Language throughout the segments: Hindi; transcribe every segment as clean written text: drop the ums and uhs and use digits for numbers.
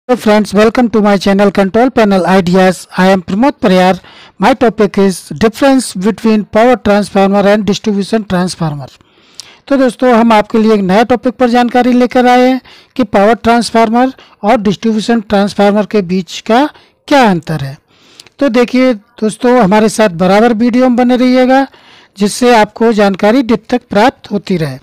Hello friends, welcome to my channel Control Panel Ideas. I am Pramod Pariyar. My topic is difference between power transformer and distribution transformer. तो दोस्तों हम आपके लिए एक नया टॉपिक पर जानकारी लेकर आए हैं कि पावर ट्रांसफार्मर और डिस्ट्रीब्यूशन ट्रांसफार्मर के बीच का क्या अंतर है। तो देखिए दोस्तों, हमारे साथ बराबर वीडियो में बने रहिएगा जिससे आपको जानकारी डिप तक प्राप्त होती रहे।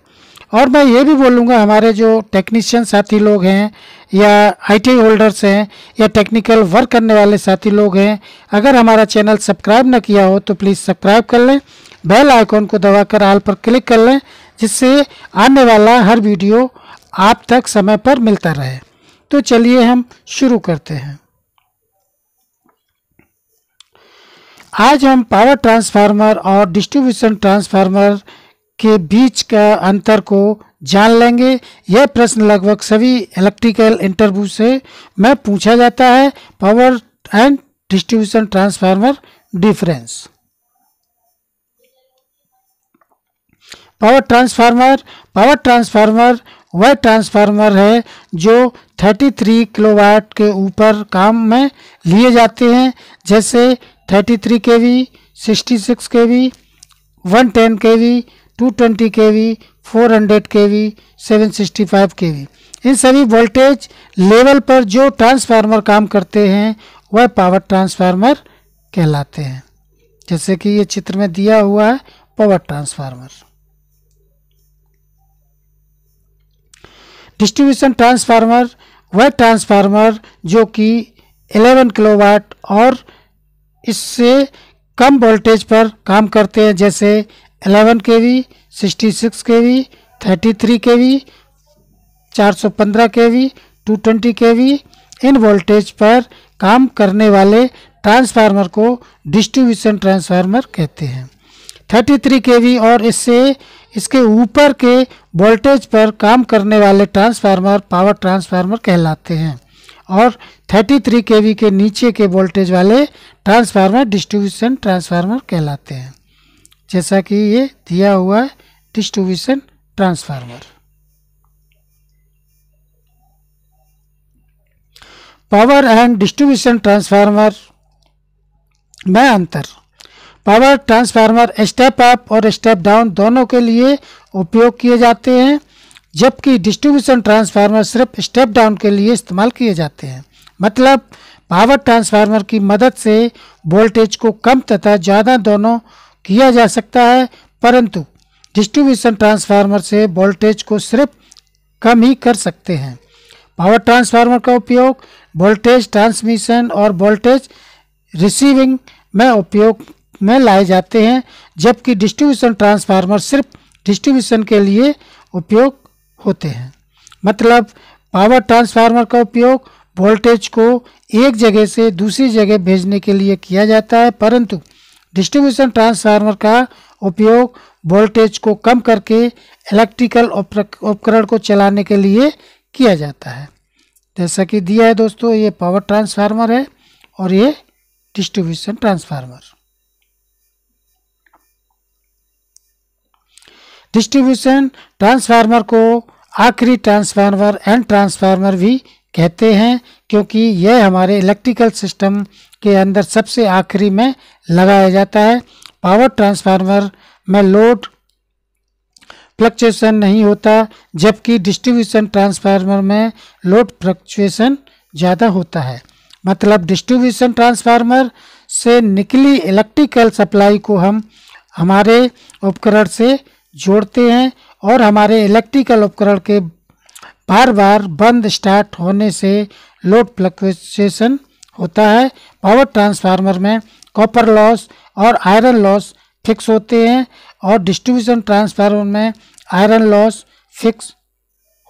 और मैं ये भी बोलूँगा, हमारे जो टेक्नीशियन साथी लोग हैं या आईटी होल्डर्स हैं या टेक्निकल वर्क करने वाले साथी लोग हैं, अगर हमारा चैनल सब्सक्राइब न किया हो तो प्लीज़ सब्सक्राइब कर लें, बेल आइकॉन को दबाकर ऑल पर क्लिक कर लें जिससे आने वाला हर वीडियो आप तक समय पर मिलता रहे। तो चलिए हम शुरू करते हैं। आज हम पावर ट्रांसफार्मर और डिस्ट्रीब्यूशन ट्रांसफार्मर के बीच का अंतर को जान लेंगे। यह प्रश्न लगभग सभी इलेक्ट्रिकल इंटरव्यू से में पूछा जाता है। Power and distribution transformer difference. Power transformer वह ट्रांसफार्मर है जो 33 किलोवाट के ऊपर काम में लिए जाते हैं, जैसे 33 केवी, 66 केवी, 110 केवी, 220 केवी, 400 केवी, 765 केवी। इन सभी वोल्टेज लेवल पर जो ट्रांसफार्मर काम करते हैं वह पावर ट्रांसफार्मर कहलाते हैं। जैसे कि ये चित्र में दिया हुआ है पावर ट्रांसफार्मर। डिस्ट्रीब्यूशन ट्रांसफार्मर वह ट्रांसफार्मर जो कि 11 किलोवाट और इससे कम वोल्टेज पर काम करते हैं, जैसे 11 केवी, 66 केवी, 33 केवी, 415 केवी, 220 केवी। इन वोल्टेज पर काम करने वाले ट्रांसफार्मर को डिस्ट्रीब्यूशन ट्रांसफार्मर कहते हैं। 33 केवी और इसके ऊपर के वोल्टेज पर काम करने वाले ट्रांसफार्मर पावर ट्रांसफार्मर कहलाते हैं और 33 केवी के नीचे के वोल्टेज वाले ट्रांसफार्मर डिस्ट्रीब्यूशन ट्रांसफार्मर कहलाते हैं। जैसा कि ये दिया हुआ है distribution transformer. Power and distribution transformer में अंतर। पावर ट्रांसफार्मर स्टेप अप और स्टेप डाउन दोनों के लिए उपयोग किए जाते हैं, जबकि डिस्ट्रीब्यूशन ट्रांसफार्मर सिर्फ स्टेप डाउन के लिए इस्तेमाल किए जाते हैं। मतलब पावर ट्रांसफार्मर की मदद से वोल्टेज को कम तथा ज़्यादा दोनों किया जा सकता है, परंतु डिस्ट्रीब्यूशन ट्रांसफार्मर से वोल्टेज को सिर्फ कम ही कर सकते हैं। पावर ट्रांसफार्मर का उपयोग वोल्टेज ट्रांसमिशन और वोल्टेज रिसीविंग में उपयोग में लाए जाते हैं, जबकि डिस्ट्रीब्यूशन ट्रांसफार्मर सिर्फ डिस्ट्रीब्यूशन के लिए उपयोग होते हैं। मतलब पावर ट्रांसफार्मर का उपयोग वोल्टेज को एक जगह से दूसरी जगह भेजने के लिए किया जाता है, परंतु डिस्ट्रीब्यूशन ट्रांसफार्मर का उपयोग वोल्टेज को कम करके इलेक्ट्रिकल उपकरण को चलाने के लिए किया जाता है। जैसा कि दिया है दोस्तों, ये पावर ट्रांसफार्मर है और ये डिस्ट्रीब्यूशन ट्रांसफार्मर। डिस्ट्रीब्यूशन ट्रांसफार्मर को आखिरी ट्रांसफार्मर एंड ट्रांसफार्मर भी कहते हैं, क्योंकि यह हमारे इलेक्ट्रिकल सिस्टम के अंदर सबसे आखिरी में लगाया जाता है। पावर ट्रांसफार्मर में लोड फ्लक्चुएशन नहीं होता, जबकि डिस्ट्रीब्यूशन ट्रांसफार्मर में लोड फ्लक्चुएशन ज़्यादा होता है। मतलब डिस्ट्रीब्यूशन ट्रांसफार्मर से निकली इलेक्ट्रिकल सप्लाई को हम हमारे उपकरण से जोड़ते हैं और हमारे इलेक्ट्रिकल उपकरण के बार बार बंद स्टार्ट होने से लोड फ्लक्चुएशन होता है। पावर ट्रांसफार्मर में कॉपर लॉस और आयरन लॉस फिक्स होते हैं और डिस्ट्रीब्यूशन ट्रांसफार्मर में आयरन लॉस फिक्स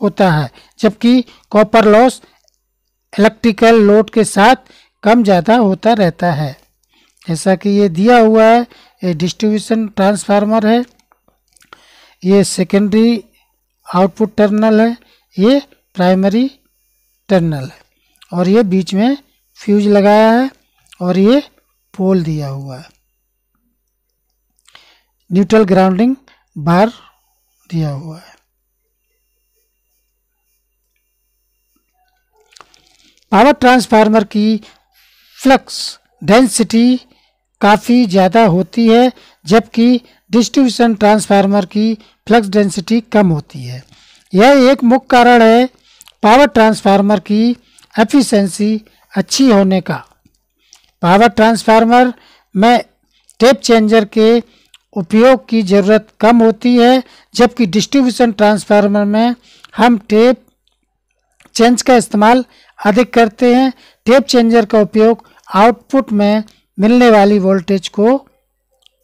होता है, जबकि कॉपर लॉस इलेक्ट्रिकल लोड के साथ कम ज़्यादा होता रहता है। जैसा कि ये दिया हुआ है, ये डिस्ट्रीब्यूशन ट्रांसफार्मर है, ये सेकेंडरी आउटपुट टर्मिनल है, ये प्राइमरी टर्मिनल है और ये बीच में फ्यूज लगाया है और ये पोल दिया हुआ है, न्यूट्रल ग्राउंडिंग बार दिया हुआ है। पावर ट्रांसफार्मर की फ्लक्स डेंसिटी काफ़ी ज़्यादा होती है, जबकि डिस्ट्रीब्यूशन ट्रांसफार्मर की फ्लक्स डेंसिटी कम होती है। यह एक मुख्य कारण है पावर ट्रांसफार्मर की एफिशिएंसी अच्छी होने का। पावर ट्रांसफार्मर में टेप चेंजर के उपयोग की ज़रूरत कम होती है, जबकि डिस्ट्रीब्यूशन ट्रांसफार्मर में हम टेप चेंज का इस्तेमाल अधिक करते हैं। टेप चेंजर का उपयोग आउटपुट में मिलने वाली वोल्टेज को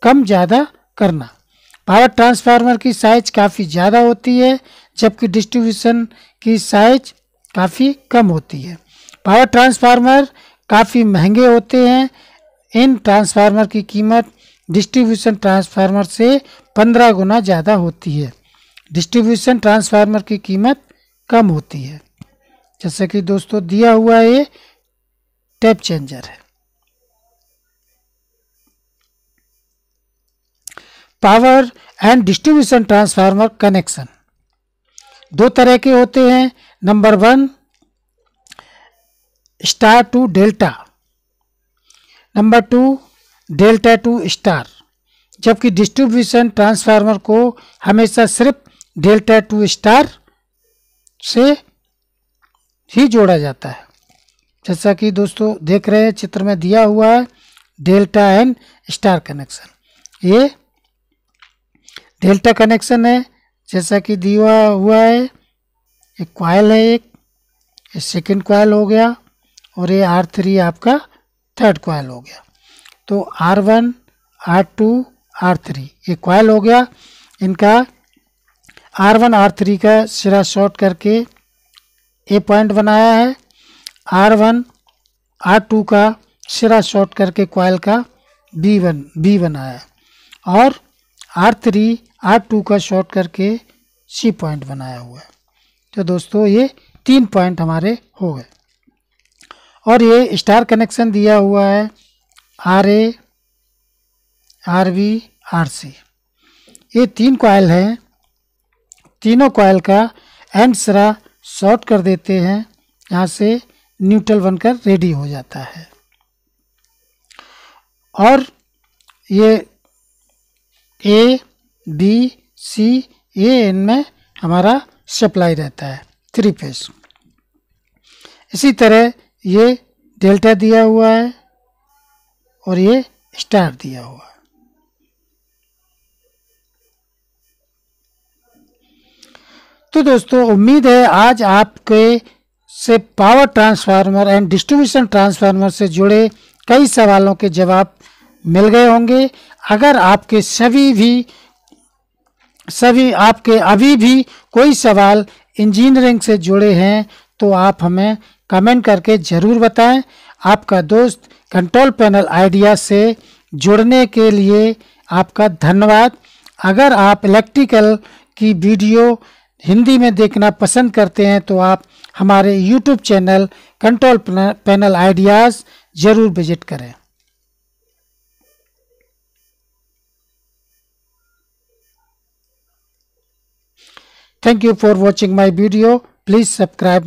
कम ज़्यादा करना। पावर ट्रांसफार्मर की साइज काफ़ी ज़्यादा होती है, जबकि डिस्ट्रीब्यूशन की साइज काफ़ी कम होती है। पावर ट्रांसफार्मर काफ़ी महंगे होते हैं। इन ट्रांसफार्मर की कीमत डिस्ट्रीब्यूशन ट्रांसफार्मर से 15 गुना ज़्यादा होती है। डिस्ट्रीब्यूशन ट्रांसफार्मर की कीमत कम होती है। जैसे कि दोस्तों दिया हुआ ये टेप चेंजर है। Power and distribution transformer connection दो तरह के होते हैं। Number 1 star to delta, number 2 delta to star. जबकि डिस्ट्रीब्यूशन ट्रांसफार्मर को हमेशा सिर्फ डेल्टा टू स्टार से ही जोड़ा जाता है। जैसा कि दोस्तों देख रहे हैं चित्र में दिया हुआ है डेल्टा एंड स्टार कनेक्शन। ये डेल्टा कनेक्शन है, जैसा कि दिया हुआ है। एक कॉइल है, एक सेकंड कॉइल हो गया, और ये R3 आपका थर्ड कॉइल हो गया। तो R1 R2 R3 ये कॉइल हो गया। इनका R1 R3 का सिरा शॉर्ट करके ए पॉइंट बनाया है। R1 R2 का सिरा शॉर्ट करके कॉइल का बी बनाया है, और R3 R2 का शॉर्ट करके सी पॉइंट बनाया हुआ है। तो दोस्तों ये 3 पॉइंट हमारे हो गए। और ये स्टार कनेक्शन दिया हुआ है RA RB RC। ये 3 कॉइल हैं। तीनों कॉइल का एंड सिरा शॉर्ट कर देते हैं, यहाँ से न्यूट्रल बनकर रेडी हो जाता है। और ये A B C ये इनमें हमारा सप्लाई रहता है 3 फेज। इसी तरह ये डेल्टा दिया हुआ है और ये स्टार दिया हुआ है। तो दोस्तों उम्मीद है आज आपके से power transformer and distribution transformer से जुड़े कई सवालों के जवाब मिल गए होंगे। अगर आपके आपके अभी भी कोई सवाल इंजीनियरिंग से जुड़े हैं तो आप हमें कमेंट करके ज़रूर बताएं। आपका दोस्त कंट्रोल पैनल आइडिया से जुड़ने के लिए आपका धन्यवाद। अगर आप इलेक्ट्रिकल की वीडियो हिंदी में देखना पसंद करते हैं तो आप हमारे YouTube channel control panel ideas ज़रूर विजिट करें। Thank you for watching my video. Please subscribe